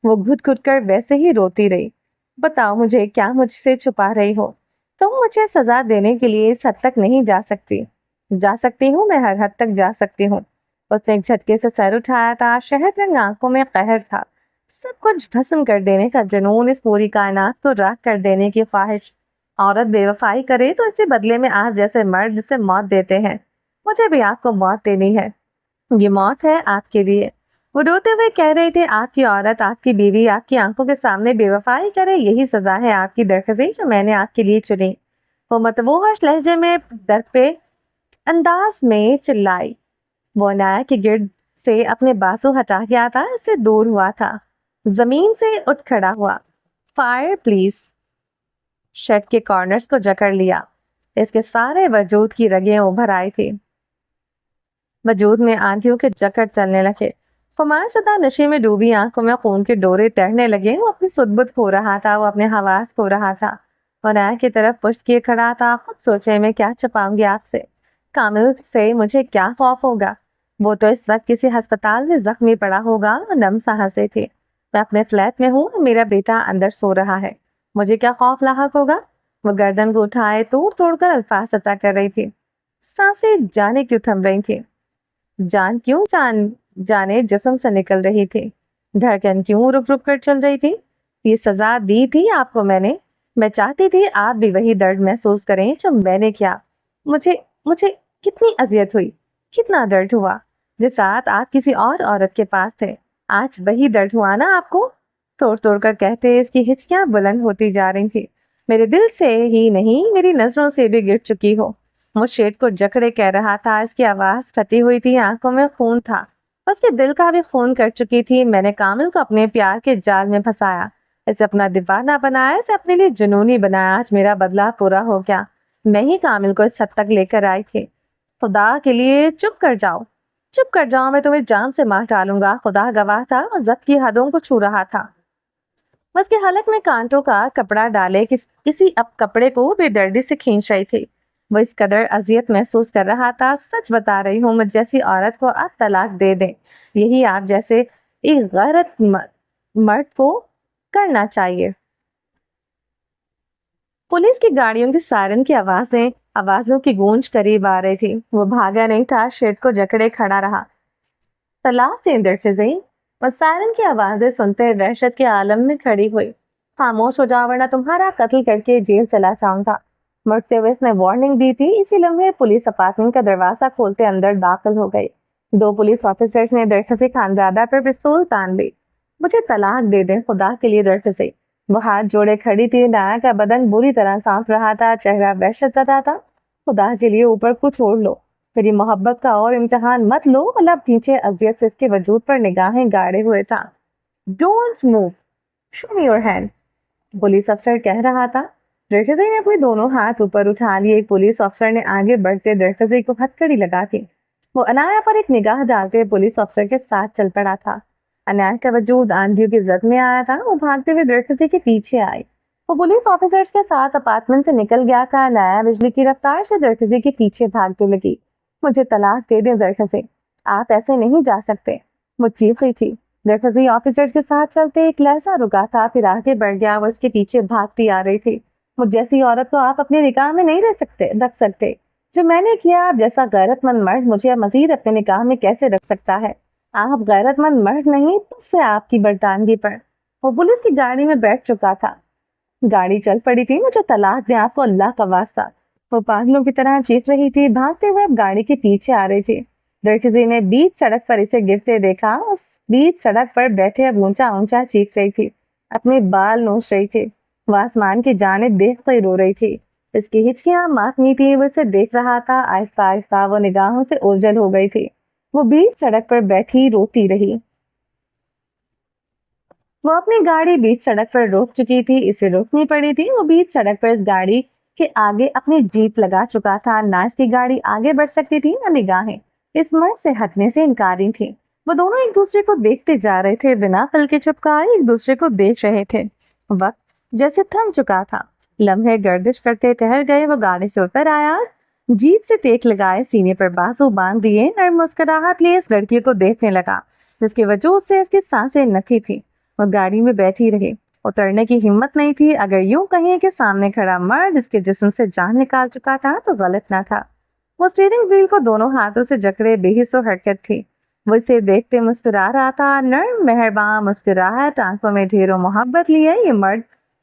वो घुट घुट कर वैसे ही रोती रही। बताओ मुझे, क्या मुझसे छुपा रही हो? तुम मुझे सजा देने के लिए इस हद तक नहीं जा सकती। जा सकती हूँ, मैं हर हद तक जा सकती हूँ। उसने एक झटके से सर उठाया था। शहद रंग आंखों में कहर था। सब कुछ भस्म कर देने का जुनून, इस पूरी कायनात को राख कर देने की ख्वाहिश। औरत बेवफाई करे तो इसे बदले में आप जैसे मर्द इसे मौत देते हैं। मुझे भी आपको मौत देनी है, ये मौत है आपके लिए। वो रोते हुए कह रहे थे, आपकी औरत, आपकी बीवी आपकी आंखों के सामने बेवफाई करे, यही सजा है आपकी दरखसी जो मैंने आपके लिए चुनी। वो मतबूहश लहजे में दर पे अंदाज में चिल्लाई। वो अनाया के गिर्द से अपने बाजू हटा गया था, इससे दूर हुआ था। जमीन से उठ खड़ा हुआ। Fire please. शर्ट के कॉर्नर्स को जकड़ लिया। इसके सारे वजूद की रगें उभर आई थी। वजूद में आंधियों के जकड़ चलने लगे। खुमारशदा नशे में डूबी आंखों में खून के डोरे तैरने लगे। वो अपनी सुध-बुध खो रहा था, वो अपने हवास खो रहा था। वो अनाया की तरफ पुष्ट किए खड़ा था। खुद सोचे, मैं क्या छुपाऊंगी आपसे? कामिल से मुझे क्या खौफ होगा? वो तो इस वक्त किसी अस्पताल में जख्मी पड़ा होगा। और नम साहसे थे। मैं अपने फ्लैट में हूँ और मेरा बेटा अंदर सो रहा है। मुझे क्या खौफ लाहक होगा? वो गर्दन को उठाए तोड़ तोड़कर अल्फाज अता कर रही थी। सांसें जाने क्यों थम रही थी। जान जाने जिस्म से निकल रही थी। धड़कन क्यों रुक रुक कर चल रही थी। ये सजा दी थी आपको मैंने। मैं चाहती थी आप भी वही दर्द महसूस करें जो मैंने किया। मुझे मुझे कितनी अजियत हुई, कितना दर्द हुआ जिस रात आप किसी और औरत के पास थे। आज वही दर्द हुआ ना आपको? तोड़ तोड़ कर कहते इसकी हिचकियां बुलंद होती जा रही थी। मेरे दिल से ही नहीं, मेरी नजरों से भी गिर चुकी हो। मुझ शेठ को जकड़े कह रहा था। इसकी आवाज फटी हुई थी, आंखों में खून था। उसके दिल का भी खून कर चुकी थी। मैंने कामिल को अपने प्यार के जाल में फंसाया, इसे अपना दीवाना बनाया, इसे अपने लिए जुनूनी बनाया। आज मेरा बदला पूरा हो गया। मैं ही कामिल को इस हद तक लेकर आई थी। खुदा के लिए चुप कर जाओ, चुप कर जाओ, मैं तुम्हें जान से मार डालूंगा। खुदा गवाह था, और जब्त की हदों को छू रहा था। उसके हलक में कांटों का कपड़ा डाले किसी अब कपड़े को बेदर्दी से खींच रही थी। वो इस कदर अजियत महसूस कर रहा था। सच बता रही हूँ, मुझ जैसी औरत को आप तलाक दे दें, यही आप जैसे एक गैरत मर्द को करना चाहिए। पुलिस की गाड़ियों की सायरन की आवाजों की गूंज करीब आ रही थी। वो भागा नहीं था, शेड को जकड़े खड़ा रहा। तलाक दें दरखजी। और सायरन की आवाजें सुनते वहशत के आलम में खड़ी हुई। खामोश हो जाओ वरना तुम्हारा कत्ल करके जेल चला जाऊंगा। मरते हुए इसने वार्निंग दी थी। इसी लम्हे पुलिस अपार्टमेंट का दरवाजा खोलते अंदर दाखिल हो गई। 2 पुलिस ऑफिसर्स ने दरखसी खानजादा पर पिस्तौल तान ली। मुझे तलाक दे दें खुदा के लिए दरखसी। वो हाथ जोड़े खड़ी थी। नाया का बदन बुरी तरह कांप रहा था, चेहरा वहशत ज़दा था। खुदा के लिए ऊपर को छोड़ लो, मेरी मोहब्बत का और इम्तिहान मत लो। मतलब पीछे अजियत से इसके वजूद पर निगाहें गाड़े हुए था। Don't move, show me your hand, police अफसर कह रहा था। दरखजी ने अपने दोनों हाथ ऊपर उठा लिए। एक पुलिस अफसर ने आगे बढ़ते दरखजी को हथकड़ी लगा दी। वो अनाया पर एक निगाह डालते पुलिस अफसर के साथ चल पड़ा था। अनाया का वजूद आंधियों की जद में आया था। वो भागते हुए दरखजी के पीछे आई। वो पुलिस ऑफिसर्स के साथ अपार्टमेंट से निकल गया था। अनाया बिजली की रफ्तार से दरखजी के पीछे भागने लगी। मुझे तलाक दे दें दरखजी, आप ऐसे नहीं जा सकते, वो चीख रही थी। दरखजी ऑफिसर्स के साथ चलते एक लहजा रुका था, फिर आगे बढ़ गया। वो इसके पीछे भागती आ रही थी। मुझ जैसी औरत को आप अपनी निगाह में नहीं रख सकते। जो मैंने किया, आप जैसा गैरतमंद मर्द मुझे मजीद अपने निगाह में कैसे रख सकता है? आप गैरतमंद मर्द नहीं तो फिर आपकी बर्तानगी पर। वो पुलिस की गाड़ी में बैठ चुका था। गाड़ी चल पड़ी थी। मुझे तलाक दें, आपको अल्लाह का वास्ता, वो पागलों की तरह चीख रही थी। भागते हुए अब गाड़ी के पीछे आ रही थी। लड़की ने बीच सड़क पर इसे गिरते देखा। उस बीच सड़क पर बैठे अब ऊंचा ऊंचा चीख रही थी, अपने बाल नोच रही थी, वो आसमान की जानिब देख कर रो रही थी। इसकी हिचकियां माफनी थी, वो इसे देख रहा था। आहिस्ता आहिस्ता वो निगाहों से ओझल हो गई थी। वो बीच सड़क पर बैठी रोती रही। वो अपनी गाड़ी बीच सड़क पर रोक चुकी थी, इसे रोकनी पड़ी थी। वो बीच सड़क पर इस गाड़ी के आगे अपनी जीप लगा चुका था। ना इसकी गाड़ी आगे बढ़ सकती थी, ना निगाहें इस मर्द से हटने से इनकारी थी। वो दोनों एक दूसरे को देखते जा रहे थे, बिना पल के चुपकाए एक दूसरे को देख रहे थे। वक्त जैसे थम चुका था, लम्हे गर्दिश करते ठहर गए। वो गाड़ी से उतर आया, जीप से टेक लगाए, सीने पर बाजू बांध दिए, नर्म मुस्कुराहट लिए इस लड़की को देखने लगा, जिसकी वजूद से इसकी सांसें नथी थी। वो गाड़ी में बैठी रही, उतरने की हिम्मत नहीं थी। अगर यूं कहें कि सामने खड़ा मर्द इसके जिस्म से जान निकाल चुका था तो गलत ना था। वो स्टीयरिंग व्हील को दोनों हाथों से जकड़े बेहिस्सो हरकत थी। वो इसे देखते मुस्कुरा रहा था, नर्म मेहरबान मुस्कुराहट, आंखों में ढेरों मोहब्बत लिए। ये मर्द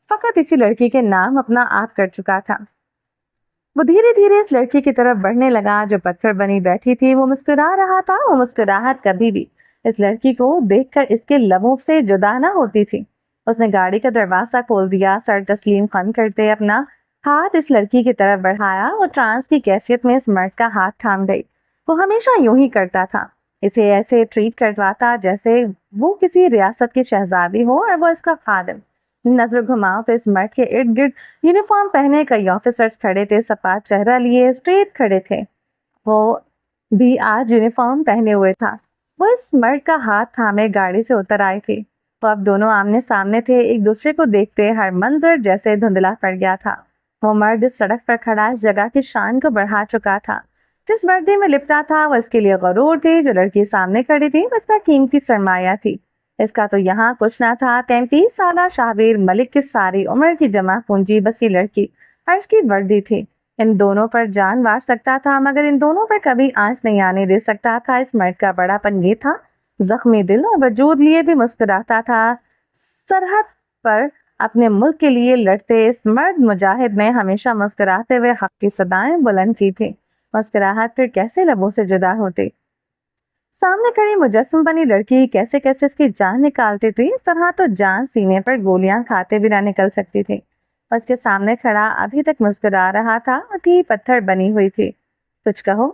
फकत इसी लड़की के नाम अपना आप कर चुका था। वो धीरे धीरे इस लड़की की तरफ बढ़ने लगा जो पत्थर बनी बैठी थी। वो मुस्कुरा रहा था। वो मुस्कुराहट कभी भी इस लड़की को देखकर इसके लबों से जुदा ना होती थी। उसने गाड़ी का दरवाजा खोल दिया, सर तस्लीम खन करते अपना हाथ इस लड़की की तरफ बढ़ाया। वो ट्रांस की कैफियत में इस मर्द का हाथ थाम गई। वो हमेशा यूं ही करता था, इसे ऐसे ट्रीट करवाता जैसे वो किसी रियासत की शहजादी हो और वो इसका खादिम। नजर घुमाओ तो इस मर्द के इर्द गिर्द यूनिफॉर्म पहने कई ऑफिसर्स खड़े थे, सपाट चेहरा लिए स्ट्रेट खड़े थे। वो भी आज यूनिफॉर्म पहने हुए था। वो इस मर्द का हाथ थामे गाड़ी से उतर आई थी। वो अब दोनों आमने सामने थे, एक दूसरे को देखते हर मंजर जैसे धुंधला पड़ गया था। वो मर्द इस सड़क पर खड़ा इस जगह की शान को बढ़ा चुका था। जिस वर्दी में लिपटा था वो इसके लिए गरूर थी। जो लड़की सामने खड़ी थी वो इसका कीमती सरमाया थी। इसका तो यहाँ कुछ ना था। 33 साला शाहवीर मलिक की सारी उम्र की जमा पूंजी बस ये लड़की अर्श की वर्दी थी। इन दोनों पर जान वार सकता था, मगर इन दोनों पर कभी आंच नहीं आने दे सकता था। इस मर्द का बड़ापन ये था, जख्मी दिल और वजूद लिए भी मुस्कुराता था। सरहद पर अपने मुल्क के लिए लड़ते इस मर्द मुजाहिद ने हमेशा मुस्कुराते हुए हक की सदाएं बुलंद की थी। मुस्कुराहट फिर कैसे लबों से जुदा होती। सामने खड़ी मुजस्सम बनी लड़की कैसे कैसे इसकी जान निकालती थी। इस तरह तो जान सीने पर गोलियां खाते बिना निकल सकती थी। उसके सामने खड़ा अभी तक मुस्कुरा रहा था, अति पत्थर बनी हुई थी। कुछ कहो।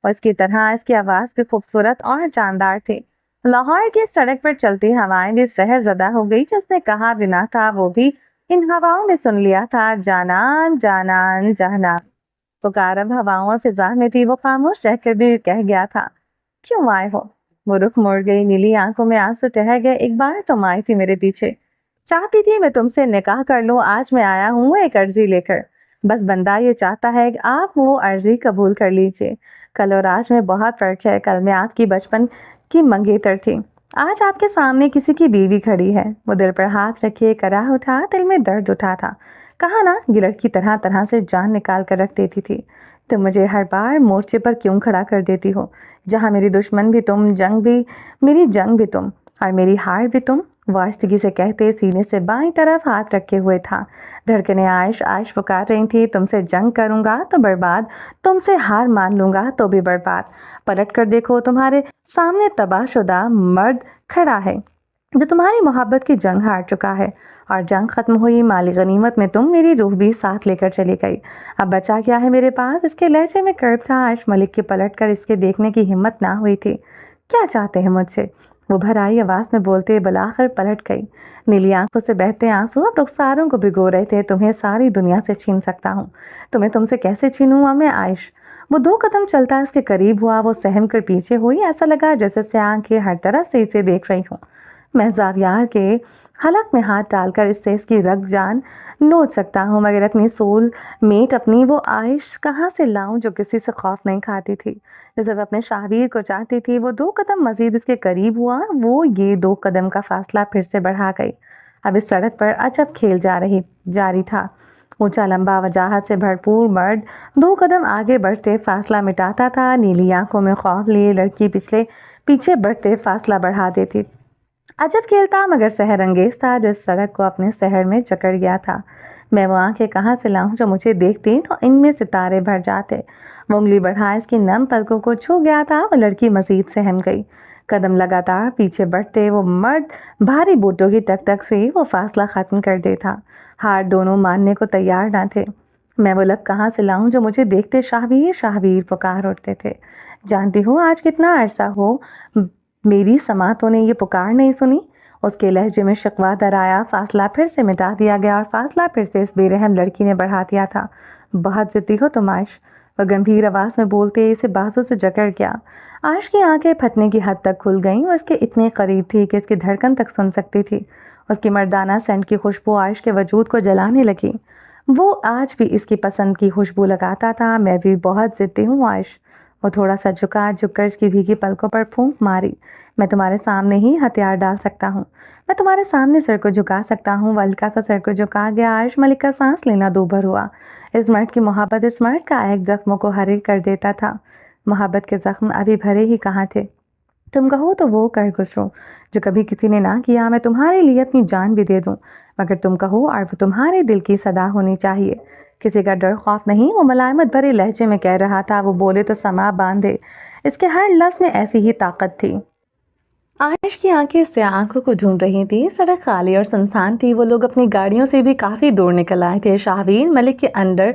और इसकी तरह इसकी आवाज भी खूबसूरत और जानदार थी। लाहौर की सड़क पर चलती हवाएं भी सहर ज़दा हो गई। जिसने कहा बिना था वो भी इन हवाओं ने सुन लिया था, जानान जानान जहना। पुकार अब हवाओं और फिजा में थी। वो खामोश रहकर भी कह गया था, क्यों आए हो। वो रुख मुड़ गई, नीली आंखों में आंसू ठहर गए। एक बार तुम आई थी मेरे पीछे, चाहती थी मैं तुमसे निकाह कर लूं। आज मैं आया हूँ एक अर्जी लेकर। बस बंदा ये चाहता है कि आप वो अर्जी कबूल कर लीजिए। कल और आज में बहुत फर्क है। कल मैं आपकी बचपन की मंगेतर थी, आज आपके सामने किसी की बीवी खड़ी है। वो दिल पर हाथ रखे कराह उठा, दिल में दर्द उठा था। कहा ना, ये लड़की तरह तरह से जान निकाल कर रख देती थी। तुम मुझे हर बार मोर्चे पर क्यों खड़ा कर देती हो, जहाँ मेरी दुश्मन भी तुम, जंग भी मेरी, जंग भी तुम और मेरी हार भी तुम। वो आस्तिकी से कहते सीने से बाईं तरफ हाथ रखे हुए था। धड़कने आयश आयश पुकार रही थी, तुमसे जंग करूंगा तो बर्बाद, तुमसे हार मान लूंगा तो भी बर्बाद। पलट कर देखो, तुम्हारे सामने तबाहशुदा मर्द खड़ा है जो तुम्हारी मोहब्बत की जंग हार चुका है। और जंग खत्म हुई, माली गनीमत में तुम, मेरी रूह भी साथ लेकर चली गई। अब बचा क्या है मेरे पास। इसके लहजे में कर्ब था। आयश मलिक के पलट कर इसके देखने की हिम्मत ना हुई थी। क्या चाहते हैं मुझसे, वो भराई आवाज में बोलते बलाखिर पलट गई। नीली आंखों से बहते आंसू अब रुखसारों को भिगो रहे थे। तुम्हें सारी दुनिया से छीन सकता हूँ, तुम्हें तुमसे कैसे छीनूंगा मैं आयश। वो 2 कदम चलता इसके करीब हुआ। वो सहम कर पीछे हुई। ऐसा लगा जैसे से आंखें हर तरफ से इसे देख रही हूँ। मैं जावियार के हलक में हाथ डालकर इससे इसकी रग जान नोच सकता हूँ, मगर अपनी सोल मेट, अपनी वो आयश कहाँ से लाऊं जो किसी से खौफ नहीं खाती थी, जो सिर्फ अपने शाहवीर को चाहती थी। वो 2 कदम मजीद इसके करीब हुआ। वो ये 2 कदम का फासला फिर से बढ़ा गई। अब इस सड़क पर अजब खेल जारी था। ऊंचा लंबा वजाहत से भरपूर मर्द 2 कदम आगे बढ़ते फासला मिटाता था। नीली आंखों में खौफ लिए लड़की पीछे बढ़ते फासला बढ़ा देती। عجب کھیل تھا مگر سحر انگیز تھا جو اس سڑک کو اپنے سحر میں جکڑ گیا تھا۔ میں وہ آنکھیں کہاں سے لاؤں جو مجھے دیکھتی تو ان میں ستارے بھر جاتے۔ وہ انگلی بڑھا اس کی نم پلکوں کو چھو گیا تھا۔ وہ لڑکی مزید سہم گئی۔ قدم لگاتار پیچھے بڑھتے وہ مرد بھاری بوٹوں کی ٹک ٹک سے وہ فاصلہ ختم کر دیتا۔ ہاتھ دونوں ماننے کو تیار نہ تھے۔ میں وہ لب کہاں سے لاؤں جو مجھے دیکھتے شاہویر شاہویر پکار اٹھتے تھے۔ جانتی ہو آج کتنا عرصہ ہو میری سماعتوں نے یہ پکار نہیں سنی؟ اس کے لہجے میں شکوہ در آیا۔ فاصلہ پھر سے مٹا دیا گیا اور فاصلہ پھر سے اس بے رحم لڑکی نے بڑھا دیا تھا۔ بہت ضدی ہو تم عائش، وہ گمبھیر آواز میں بولتے اسے بازو سے جکڑ گیا۔ عائش کی آنکھیں پھٹنے کی حد تک کھل گئیں۔ اس کے اتنے قریب تھی کہ اس کی دھڑکن تک سن سکتی تھی۔ اس کی مردانہ سینٹ کی خوشبو عائش کے وجود کو جلانے لگی۔ وہ آج بھی اس کی پسند کی خوشبو لگاتا تھا۔ میں بھی بہت ضدی ہوں عائش۔ وہ تھوڑا سا جھکا، جھک کر اس کی بھیگی پلکوں پر پھونک ماری۔ میں تمہارے سامنے ہی ہتھیار ڈال سکتا ہوں، میں تمہارے سامنے سر کو جھکا سکتا ہوں۔ وہ ہلکا سا سر کو جھکا گیا۔ عائش ملک کا سانس لینا دوبھر ہوا۔ اس مرد کی محبت اس مرد کا ایک زخموں کو ہرے کر دیتا تھا۔ محبت کے زخم ابھی بھرے ہی کہاں تھے؟ تم کہو تو وہ کر گزرو جو کبھی کسی نے نہ کیا۔ میں تمہارے لیے اپنی جان بھی دے دوں، مگر تم کہو اور وہ تمہارے دل کی صدا ہونی چاہیے۔ کسی کا ڈر خوف نہیں، وہ ملائمت بھرے لہجے میں کہہ رہا تھا۔ وہ بولے تو سما باندھے۔ اس کے ہر لفظ میں ایسی ہی طاقت تھی۔ عائش کی آنکھیں سیاہ آنکھوں کو ڈھونڈ رہی تھی۔ سڑک خالی اور سنسان تھی۔ وہ لوگ اپنی گاڑیوں سے بھی کافی دور نکل آئے تھے۔ شاہویر ملک کے اندر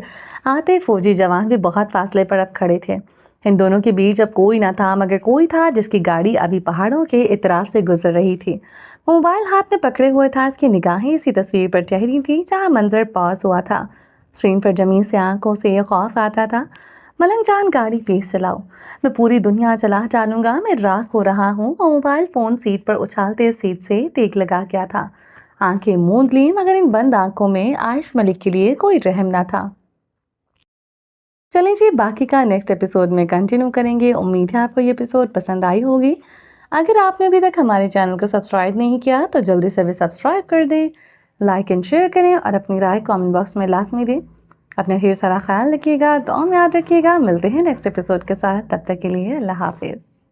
آتے فوجی جوان بھی بہت فاصلے پر اب کھڑے تھے۔ ان دونوں کے بیچ اب کوئی نہ تھا، مگر کوئی تھا جس کی گاڑی ابھی پہاڑوں کے اطراف سے گزر رہی تھی۔ وہ موبائل ہاتھ میں پکڑے ہوئے تھا۔ اس کی نگاہیں اسی تصویر پر ٹھہری تھی جہاں منظر پاس ہوا تھا۔ اسکرین پر جمی سی آنکھوں سے خوف آتا تھا۔ ملنگ جان گاڑی تیز چلاؤ، میں پوری دنیا چلا ڈالوں گا، میں راکھ ہو رہا ہوں۔ وہ موبائل فون سیٹ پر اچھالتے سیٹ سے ٹیک لگا گیا تھا۔ آنکھیں موند لی مگر ان بند آنکھوں میں عائش ملک کے لیے کوئی رحم نہ تھا۔ چلیں جی، باقی کا نیکسٹ ایپیسوڈ میں کنٹینیو کریں گے۔ امید ہے آپ کو یہ ایپیسوڈ پسند آئی ہوگی۔ اگر آپ نے ابھی تک ہمارے چینل کو سبسکرائب نہیں کیا تو جلدی سے بھی سبسکرائب کر دیں، لائک اینڈ شیئر کریں اور اپنی رائے کامنٹ باکس میں لازمی دیں۔ اپنا ڈھیر سارا خیال رکھیے گا، دعا میں یاد رکھیے گا۔ ملتے ہیں نیکسٹ ایپیسوڈ کے ساتھ، تب تک کے لیے اللہ حافظ۔